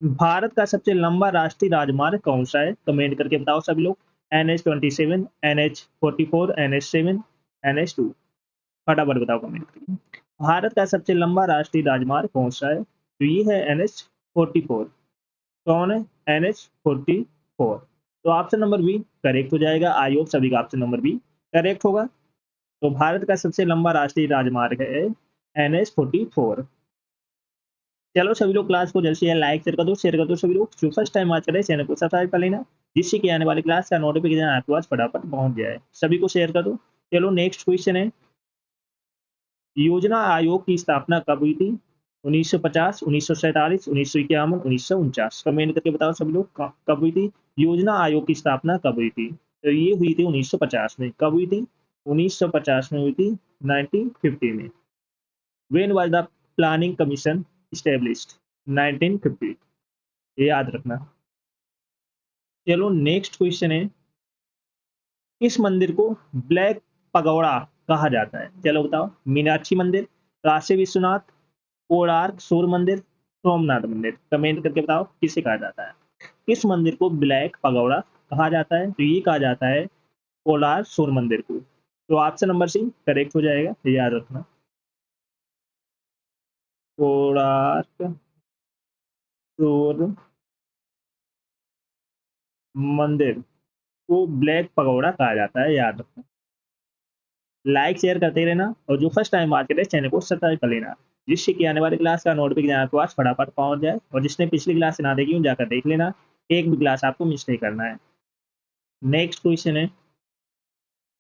भारत का सबसे लंबा राष्ट्रीय राजमार्ग कौन सा है? कमेंट करके बताओ सभी लोग। NH-27, NH-44, NH-7, NH-2। फटाफट बताओ कमेंट करके। भारत का सबसे लंबा राष्ट्रीय राजमार्ग कौन सा है? तो ये है NH-44। कौन है? NH-44। तो ऑप्शन नंबर बी करेक्ट हो जाएगा। आई होप सभी का ऑप्शन नंबर बी करेक्ट होगा। तो भारत का सबसे लंबा राष्ट्रीय राजमार्ग है NH-44। चलो सभी लोग क्लास को जल्द से जल्द लाइक शेयर कर दो सभी लोग। जो फर्स्ट टाइम आज करे चैनल को सब्सक्राइब कर लेना, जिससे कि आने वाली क्लास का नोटिफिकेशन आपके पास फटाफट पहुंच जाए। सभी को शेयर कर दो। चलो नेक्स्ट क्वेश्चन है, योजना आयोग की स्थापना कब हुई थी? 1950, 1947, 1951, 1949। कमेंट करके बताओ सभी लोग कब हुई थी योजना आयोग की स्थापना कब हुई थी? तो ये हुई थी 1950 में। कब हुई थी? 1950 में हुई थी, 1950 में। When was the planning commission established? 1950। ये याद रखना। चलो नेक्स्ट क्वेश्चन है, किस मंदिर को ब्लैक पगोड़ा कहा जाता है? चलो बताओ। मीनाक्षी मंदिर, काशी विश्वनाथ, कोणार्क सूर्य मंदिर, सोमनाथ मंदिर। कमेंट करके बताओ किसे कहा जाता है? किस मंदिर को ब्लैक पगोड़ा कहा जाता है? तो ये कहा जाता है कोणार्क सूर्य मंदिर को। तो ऑप्शन नंबर सी करेक्ट हो जाएगा, ये याद रखना। कोणार्क सूर्य मंदिर को ब्लैक पगोड़ा कहा जाता है, याद रखना। लाइक शेयर करते रहना, और जो फर्स्ट टाइम बात करें चैनल को सब्सक्राइब कर लेना, जिससे कि आने वाली क्लास का नोटिफिकेशन आपके पास फटाफट पहुंच जाए। और जिसने पिछली क्लास ना देखी हो जाकर देख लेना, एक भी क्लास आपको मिस नहीं करना है। नेक्स्ट क्वेश्चन है,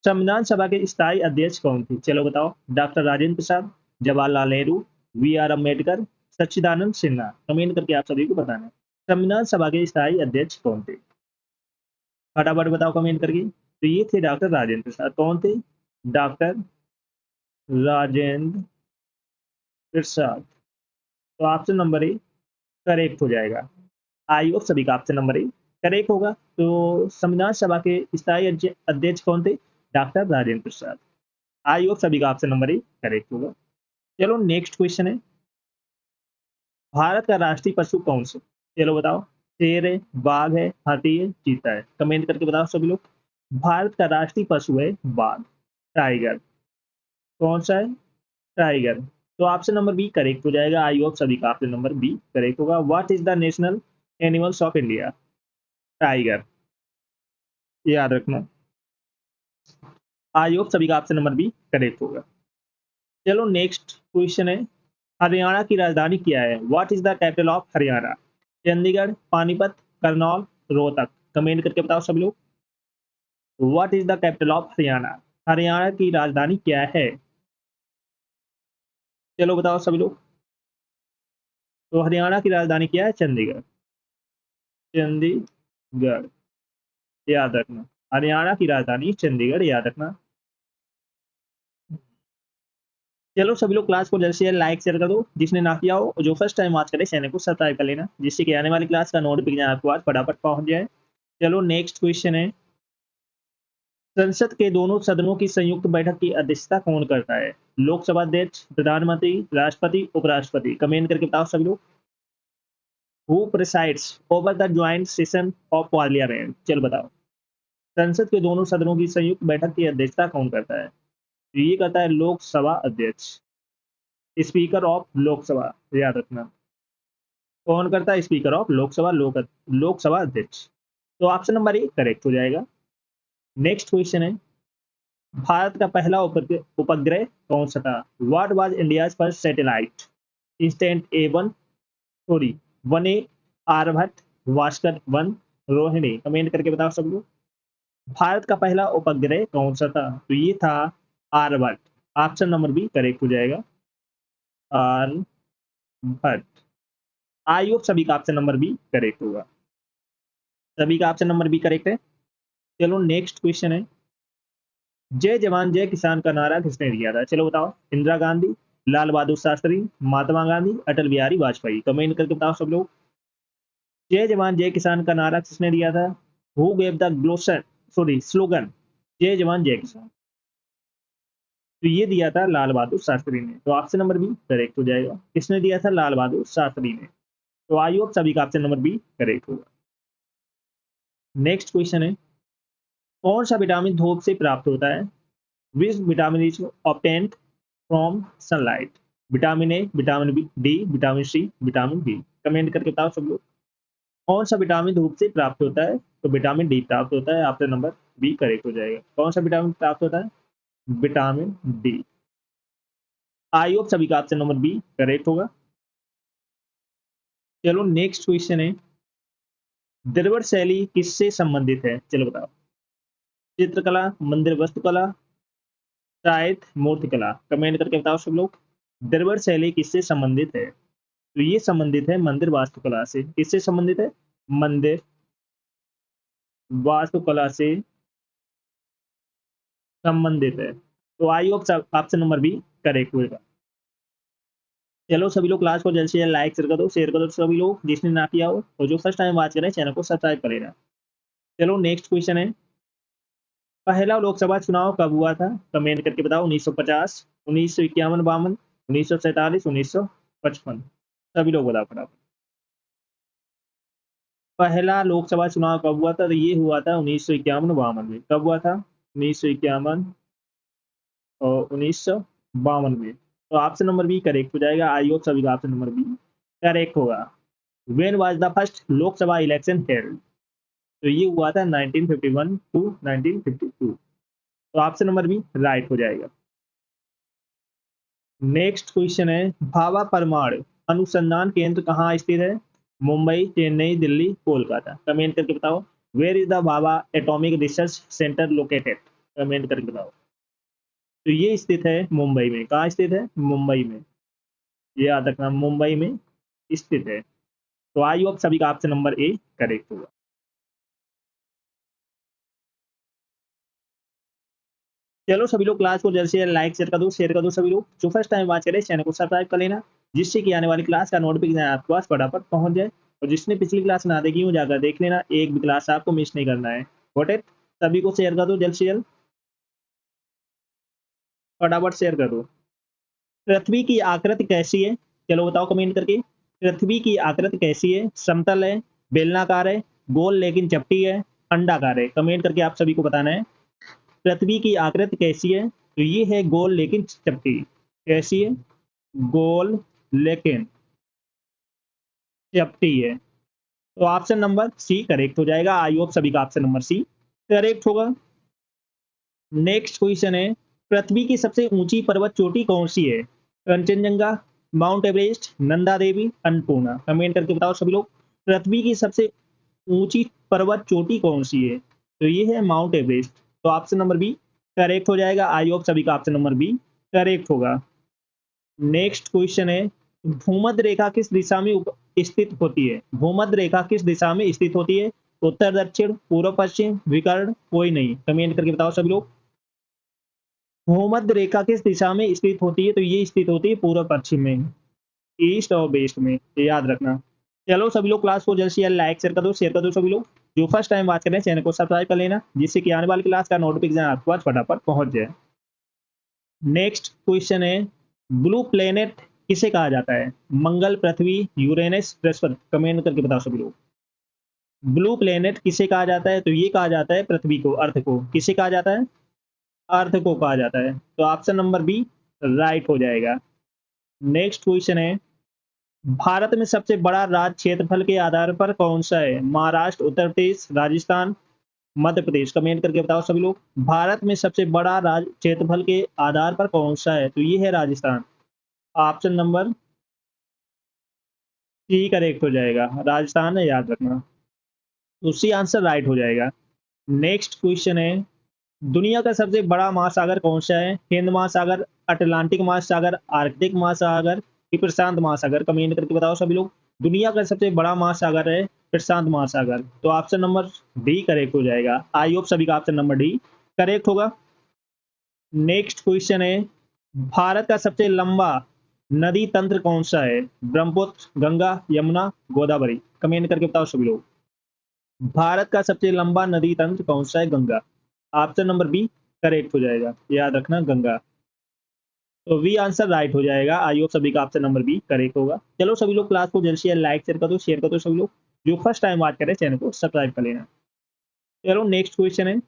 संविधान सभा के स्थायी अध्यक्ष कौन थे? चलो बताओ। डॉक्टर राजेंद्र प्रसाद, जवाहरलाल नेहरू, VR अम्बेडकर, सच्चिदानंद सिन्हा। कमेंट करके आप सभी को बताना है, संविधान सभा के स्थायी अध्यक्ष कौन थे? फटाफट बताओ कमेंट करके। तो ये थे डॉक्टर राजेंद्र प्रसाद। कौन थे? डॉक्टर राजेंद्र प्रसाद। तो ऑप्शन नंबर ए करेक्ट हो जाएगा। आई होप सभी का ऑप्शन नंबर ए करेक्ट होगा। तो संविधान सभा के स्थायी अध्यक्ष कौन थे? डॉक्टर राजेंद्र प्रसाद। आई होप सभी का ऑप्शन नंबर ए करेक्ट होगा। चलो नेक्स्ट क्वेश्चन है, भारत का राष्ट्रीय पशु कौन सा? चलो बताओ। शेर है, बाघ है, हाथी है, चीता है। कमेंट करके बताओ सभी लोग। भारत का राष्ट्रीय पशु है बाघ, टाइगर। कौन सा है? टाइगर। तो ऑप्शन नंबर बी करेक्ट हो जाएगा। आई होप सभी का ऑप्शन नंबर बी करेक्ट होगा। What is the national animals of India? Tiger, याद रखना। आई होप सभी का ऑप्शन नंबर बी करेक्ट होगा। चलो नेक्स्ट क्वेश्चन है, हरियाणा की राजधानी क्या है? What is the capital of Haryana? Chandigarh, Panipat, Karnal, Rohtak. Comment करके बताओ सभी लोग। What is the capital of Haryana? Haryana की राजधानी क्या है? चलो बताओ सभी लोग। तो हरियाणा की राजधानी क्या है? चंडीगढ़। चंडीगढ़, याद रखना। हरियाणा की राजधानी चंडीगढ़, याद रखना। चलो सभी लोग क्लास को जल्द से जल्द लाइक शेयर कर दो, जिसने ना किया हो। और जो फर्स्ट टाइम आज करे चैनल को सब्सक्राइब कर लेना, जिससे कि आने वाली क्लास का नोटिफिकेशन आपको आज फटाफट पहुंच जाए। चलो नेक्स्ट क्वेश्चन है, संसद के दोनों सदनों की संयुक्त बैठक की अध्यक्षता कौन करता है? लोकसभा अध्यक्ष, प्रधानमंत्री, राष्ट्रपति, उपराष्ट्रपति। कमेंट करके बताओ सभी लोग। Who presides over the joint session of parliament? चलो बताओ। संसद के दोनों सदनों की संयुक्त बैठक की अध्यक्षता कौन करता है? तो ये करता है लोकसभा अध्यक्ष, स्पीकर ऑफ लोकसभा, याद रखना। कौन करता है? स्पीकर ऑफ लोकसभा, लोकसभा अध्यक्ष। तो ऑप्शन नंबर ए करेक्ट हो जाएगा। नेक्स्ट क्वेश्चन है, भारत का पहला उपग्रह कौन सा था? What was India's first satellite? INSAT A1, sorry 1A, Aryabhata, Bhaskara 1, Rohini. Comment करके बताओ सब लोग। भारत का पहला उपग्रह कौन सा था? तो ये था Aryabhata. Option number B correct हो जाएगा, आर्यभट्ट। आई होप सभी का ऑप्शन नंबर बी करेक्ट होगा। सभी का ऑप्शन नंबर बी करेक्ट है। चलो नेक्स्ट क्वेश्चन है, जय जवान जय किसान का नारा किसने दिया था? चलो बताओ। इंदिरा गांधी, लाल बहादुर शास्त्री, महात्मा गांधी, अटल बिहारी वाजपेयी। कमेंट करके बताओ सब लोग। जय जवान जय किसान का नारा किसने दिया था? हु गेव द ग्लोशन, सॉरी स्लोगन, जय जवान जय किसान? तो ये दिया था लाल बहादुर शास्त्री ने। तो ऑप्शन नंबर बी करेक्ट हो जाएगा। किसने दिया था? लाल बहादुर शास्त्री ने। तो आई होप सभी का ऑप्शन नंबर बी करेक्ट होगा। नेक्स्ट क्वेश्चन है, कौन सा विटामिन धूप से प्राप्त होता है? Which vitamin is obtained from sunlight? Vitamin A, vitamin B, D, vitamin C, vitamin B. Comment करके बताओ सब लोग, कौन सा विटामिन धूप से प्राप्त होता है? तो विटामिन डी प्राप्त होता है, ऑप्शन नंबर बी करेक्ट हो जाएगा। कौन सा विटामिन प्राप्त होता है? Vitamin D. आई होप सभी का ऑप्शन नंबर बी करेक्ट होगा। चलो नेक्स्ट क्वेश्चन है, द्रविड़ शैली किससे संबंधित है? चलो बताओ। चित्रकला, मंदिर वास्तुकला, साहित्य, मूर्तिकला। कमेंट करके बताओ सब लोग, द्रविड़ शैली किससे संबंधित है? तो ये संबंधित है मंदिर वास्तुकला से। किससे संबंधित है? मंदिर वास्तुकला से संबंधित है। तो I hope option number B correct होगा। चलो सभी लोग क्लास को जल्द से जल्द लाइक शेयर कर दो सभी लोग, जिसने ना किया हो, और जो फर्स्ट टाइम वॉच करें चैनल को सब्सक्राइब कर लेना। चलो नेक्स्ट क्वेश्चन है, पहला लोकसभा चुनाव कब हुआ था? कमेंट करके बताओ। 1950, 1951, 52, 1947, 1955। सभी लोग बताओ फटाफट। पहला लोकसभा चुनाव कब हुआ था? तो ये हुआ था 1951-52 में। कब हुआ था? 1951 और 1952 में। तो ऑप्शन नंबर बी करेक्ट हो जाएगा। आई होप सभी का ऑप्शन नंबर बी करेक्ट होगा। When was the first Lok Sabha election held? तो ये हुआ था 1951 टू 1952। तो ऑप्शन नंबर बी राइट हो जाएगा। नेक्स्ट क्वेश्चन है, भाभा परमाणु अनुसंधान केंद्र कहाँ स्थित है? मुंबई, चेन्नई, दिल्ली, कोलकाता। कमेंट करके बताओ, where is the Bhabha atomic research centre located? Comment करके बताओ। तो ये स्थित है मुंबई में। कहाँ स्थित है? मुंबई में। ये याद रखना, मुंबई में स्थित है। तो आई होप सभी का ऑप्शन नंबर ए करेक्ट होगा। चलो सभी लोग क्लास को जल्द से जल्द लाइक शेयर कर दो सभी लोग। जो फर्स्ट टाइम वॉच करें चैनल को सब्सक्राइब कर लेना, जिससे कि आने वाली क्लास का नोटिफिकेशन आपके पास फटाफट पहुंच जाए। और जिसने पिछली क्लास ना देखी हो जाकर देख लेना, एक भी क्लास आपको मिस नहीं करना है। वोट इट, सभी को शेयर कर दो जल्द से जल्द, फटाफट शेयर कर दो। पृथ्वी की आकृति कैसी है? चलो बताओ कमेंट करके, पृथ्वी की आकृति कैसी है? समतल है, बेलनाकार है, गोल लेकिन चपटी है, अंडाकार है? कमेंट करके आप सभी को बताना है, पृथ्वी की आकृति कैसी है? तो ये है गोल लेकिन चपटी। कैसी है? गोल लेकिन चपटी है। तो ऑप्शन नंबर सी करेक्ट हो जाएगा। आई होप सभी का ऑप्शन नंबर सी करेक्ट होगा। नेक्स्ट क्वेश्चन है, पृथ्वी की सबसे ऊंची पर्वत चोटी कौन सी है? Kanchenjunga, mount Everest, Nanda Devi, Annapurna. Comment करके बताओ सभी लोग, पृथ्वी की सबसे ऊंची पर्वत चोटी कौन सी है? तो ये है माउंट एवरेस्ट। तो ऑप्शन नंबर बी करेक्ट हो जाएगा। आई होप सभी का ऑप्शन नंबर बी करेक्ट होगा। नेक्स्ट क्वेश्चन है, भूमध्य रेखा किस दिशा में स्थित होती है? भूमध्य रेखा किस दिशा में स्थित होती है? उत्तर, दक्षिण, पूर्व, पश्चिम, विकर्ण, कोई नहीं। कमेंट करके बताओ सभी लोग, भूमध्य रेखा किस दिशा में स्थित होती है? तो ये स्थित होती है पूर्व पश्चिम में, ईस्ट और वेस्ट में। ये याद रखना। चलो सभी लोग क्लास को जल्द से जल्द लाइक शेयर कर दो सभी लोग। जो फर्स्ट टाइम बात कर रहे हैं चैनल को सब्सक्राइब कर लेना, जिससे कि आने वाली क्लास का नोटिफिकेशन आपके पास फटाफट पहुंच जाए। नेक्स्ट क्वेश्चन है, ब्लू प्लेनेट किसे कहा जाता है? मंगल, पृथ्वी, यूरेनस, बृहस्पति। कमेंट करके बताओ सभी लोग, ब्लू प्लेनेट किसे कहा जाता है? तो ये कहा जाता है पृथ्वी को, अर्थ को। किसे कहा जाता है? अर्थ को कहा जाता है। तो ऑप्शन नंबर बी राइट हो जाएगा। नेक्स्ट क्वेश्चन है, भारत में सबसे बड़ा राज्य क्षेत्रफल के आधार पर कौन सा है? महाराष्ट्र, उत्तर प्रदेश, राजस्थान, मध्य प्रदेश। कमेंट करके बताओ सभी लोग, भारत में सबसे बड़ा राज्य क्षेत्रफल के आधार पर कौन सा है? तो ये है Rajasthan. Option number C correct हो जाएगा। राजस्थान है, याद रखना। उसी आंसर राइट हो जाएगा। नेक्स्ट क्वेश्चन है, दुनिया का सबसे बड़ा महासागर कौन सा है? हिंद महासागर, अटलांटिक महासागर, आर्कटिक महासागर, कि प्रशांत महासागर। कमेंट करके बताओ सभी लोग, दुनिया का सबसे बड़ा महासागर है प्रशांत महासागर। तो ऑप्शन नंबर डी करेक्ट हो जाएगा। आई होप सभी का ऑप्शन नंबर डी करेक्ट होगा। नेक्स्ट क्वेश्चन है, भारत का सबसे लंबा नदी तंत्र कौन सा है? ब्रह्मपुत्र, गंगा, यमुना, गोदावरी। कमेंट करके बताओ सभी लोग, भारत का सबसे लंबा नदी तंत्र कौन सा है? Ganga. Option number B correct हो जाएगा। याद रखना, गंगा। तो वी आंसर राइट हो जाएगा। आई होप सभी का ऑप्शन नंबर बी करेक्ट होगा। चलो सभी लोग क्लास को जल्द से जल्द लाइक शेयर कर दो सभी लोग। जो फर्स्ट टाइम बात करें चैनल को सब्सक्राइब कर लेना। चलो नेक्स्ट क्वेश्चन है,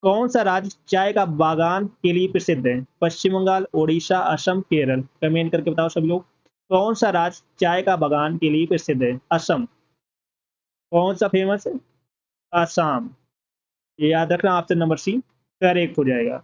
कौन सा राज्य चाय का बागान के लिए प्रसिद्ध है? पश्चिम बंगाल, ओडिशा, असम, केरल। कमेंट करके बताओ सभी लोग, कौन सा राज्य चाय का बागान के लिए प्रसिद्ध है? असम। कौन सा फेमस है? असम। ये याद रखना, ऑप्शन नंबर सी करेक्ट हो जाएगा।